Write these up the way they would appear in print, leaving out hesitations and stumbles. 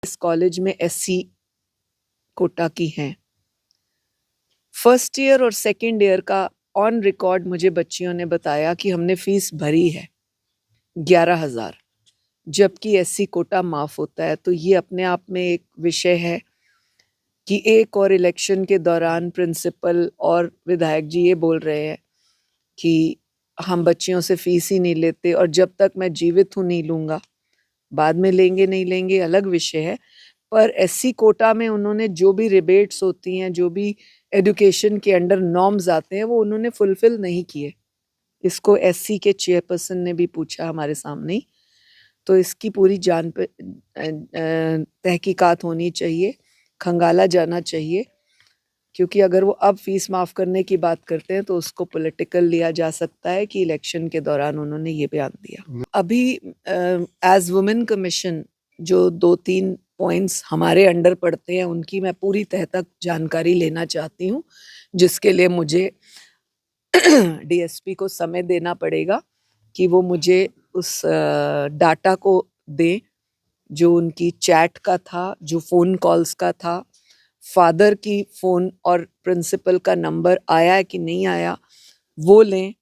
इस कॉलेज में एससी कोटा की हैं। फर्स्ट ईयर और सेकंड ईयर का ऑन रिकॉर्ड मुझे बच्चियों ने बताया कि हमने फीस भरी है 11,000, जबकि एससी कोटा माफ होता है। तो ये अपने आप में एक विषय है कि एक और इलेक्शन के दौरान प्रिंसिपल और विधायक जी ये बोल रहे हैं कि हम बच्चियों से फीस ही नहीं लेते, और जब तक मैं जीवित हूँ नहीं लूँगा। बाद में लेंगे नहीं लेंगे अलग विषय है, पर एससी कोटा में उन्होंने जो भी रिबेट्स होती हैं, जो भी एजुकेशन के अंडर नॉर्म्स आते हैं, वो उन्होंने फुलफिल नहीं किए। इसको एससी के चेयरपर्सन ने भी पूछा हमारे सामने ही। तो इसकी पूरी जान पे तहकीकात होनी चाहिए, खंगाला जाना चाहिए, क्योंकि अगर वो अब फीस माफ़ करने की बात करते हैं तो उसको पॉलिटिकल लिया जा सकता है कि इलेक्शन के दौरान उन्होंने ये बयान दिया। अभी एज वुमेन कमीशन जो 2-3 पॉइंट्स हमारे अंडर पड़ते हैं उनकी मैं पूरी तह तक जानकारी लेना चाहती हूँ, जिसके लिए मुझे डीएसपी को समय देना पड़ेगा कि वो मुझे उस डाटा को दें जो उनकी चैट का था, जो फ़ोन कॉल्स का था, फादर की फ़ोन और प्रिंसिपल का नंबर आया है कि नहीं आया वो लें।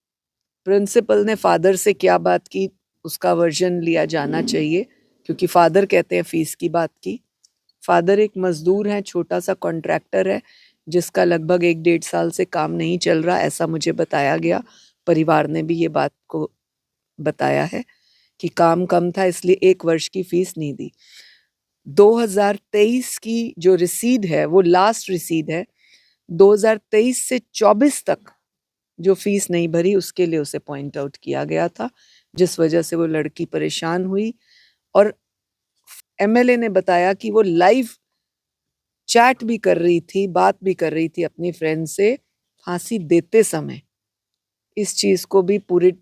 प्रिंसिपल ने फादर से क्या बात की उसका वर्जन लिया जाना चाहिए, क्योंकि फादर कहते हैं फ़ीस की बात की। फादर एक मज़दूर हैं, छोटा सा कॉन्ट्रैक्टर है जिसका लगभग 1-1.5 साल से काम नहीं चल रहा, ऐसा मुझे बताया गया। परिवार ने भी ये बात को बताया है कि काम कम था इसलिए 1 वर्ष की फ़ीस नहीं दी। 2023 की जो रसीद है वो लास्ट रसीद है। 2023 से 24 तक जो फीस नहीं भरी उसके लिए उसे पॉइंट आउट किया गया था, जिस वजह से वो लड़की परेशान हुई। और एमएलए ने बताया कि वो लाइव चैट भी कर रही थी, बात भी कर रही थी अपनी फ्रेंड से फांसी देते समय। इस चीज़ को भी पूरी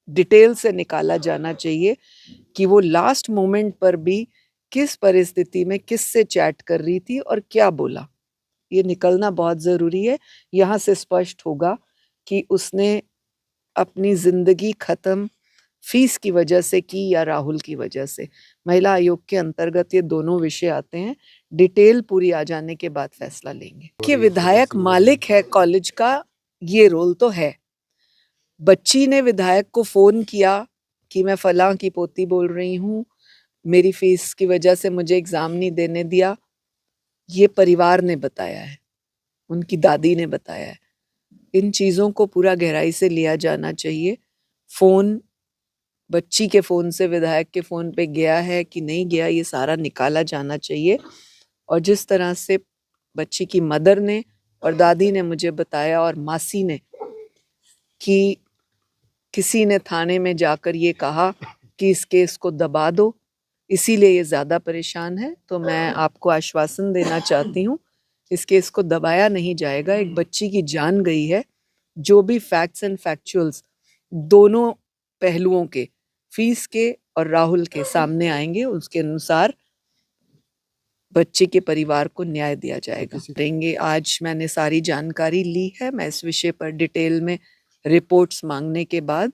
डिटेल से निकाला जाना चाहिए कि वो लास्ट मोमेंट पर भी किस परिस्थिति में किससे चैट कर रही थी और क्या बोला। ये निकलना बहुत ज़रूरी है। यहाँ से स्पष्ट होगा कि उसने अपनी ज़िंदगी ख़त्म फीस की वजह से की या राहुल की वजह से। महिला आयोग के अंतर्गत ये दोनों विषय आते हैं। डिटेल पूरी आ जाने के बाद फैसला लेंगे कि विधायक मालिक है कॉलेज का, ये रोल तो है। बच्ची ने विधायक को फ़ोन किया कि मैं फलां की पोती बोल रही हूँ, मेरी फीस की वजह से मुझे एग्ज़ाम नहीं देने दिया, ये परिवार ने बताया है, उनकी दादी ने बताया है। इन चीज़ों को पूरा गहराई से लिया जाना चाहिए। फ़ोन बच्ची के फ़ोन से विधायक के फ़ोन पे गया है कि नहीं गया, ये सारा निकाला जाना चाहिए। और जिस तरह से बच्ची की मदर ने और दादी ने मुझे बताया और मासी ने कि किसी ने थाने में जाकर ये कहा कि इस केस को दबा दो, इसीलिए ये ज़्यादा परेशान है, तो मैं आपको आश्वासन देना चाहती हूँ इस केस को दबाया नहीं जाएगा। एक बच्ची की जान गई है। जो भी फैक्ट्स एंड फैक्चुअल्स दोनों पहलुओं के, फीस के और राहुल के सामने आएंगे, उसके अनुसार बच्चे के परिवार को न्याय दिया जाएगा। देंगे। आज मैंने सारी जानकारी ली है, मैं इस विषय पर डिटेल में रिपोर्ट्स मांगने के बाद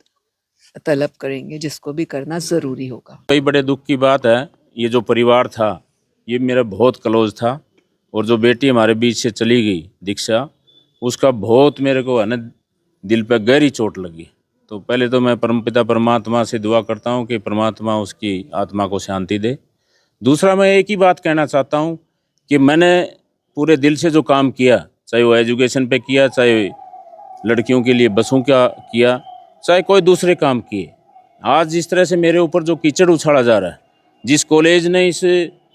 तलब करेंगे, जिसको भी करना ज़रूरी होगा। कई बड़े दुख की बात है, ये जो परिवार था ये मेरा बहुत क्लोज था, और जो बेटी हमारे बीच से चली गई दीक्षा, उसका बहुत मेरे को है ना दिल पे गहरी चोट लगी। तो पहले तो मैं परमपिता परमात्मा से दुआ करता हूँ कि परमात्मा उसकी आत्मा को शांति दे। दूसरा मैं एक ही बात कहना चाहता हूँ कि मैंने पूरे दिल से जो काम किया, चाहे वो एजुकेशन पे किया, चाहे लड़कियों के लिए बसों का किया, चाहे कोई दूसरे काम किए, आज जिस तरह से मेरे ऊपर जो कीचड़ उछाला जा रहा है, जिस कॉलेज ने इस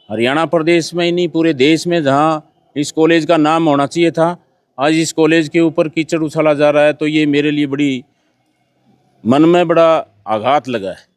हरियाणा प्रदेश में ही नहीं पूरे देश में जहाँ इस कॉलेज का नाम होना चाहिए था, आज इस कॉलेज के ऊपर कीचड़ उछाला जा रहा है, तो ये मेरे लिए बड़ी मन में बड़ा आघात लगा है।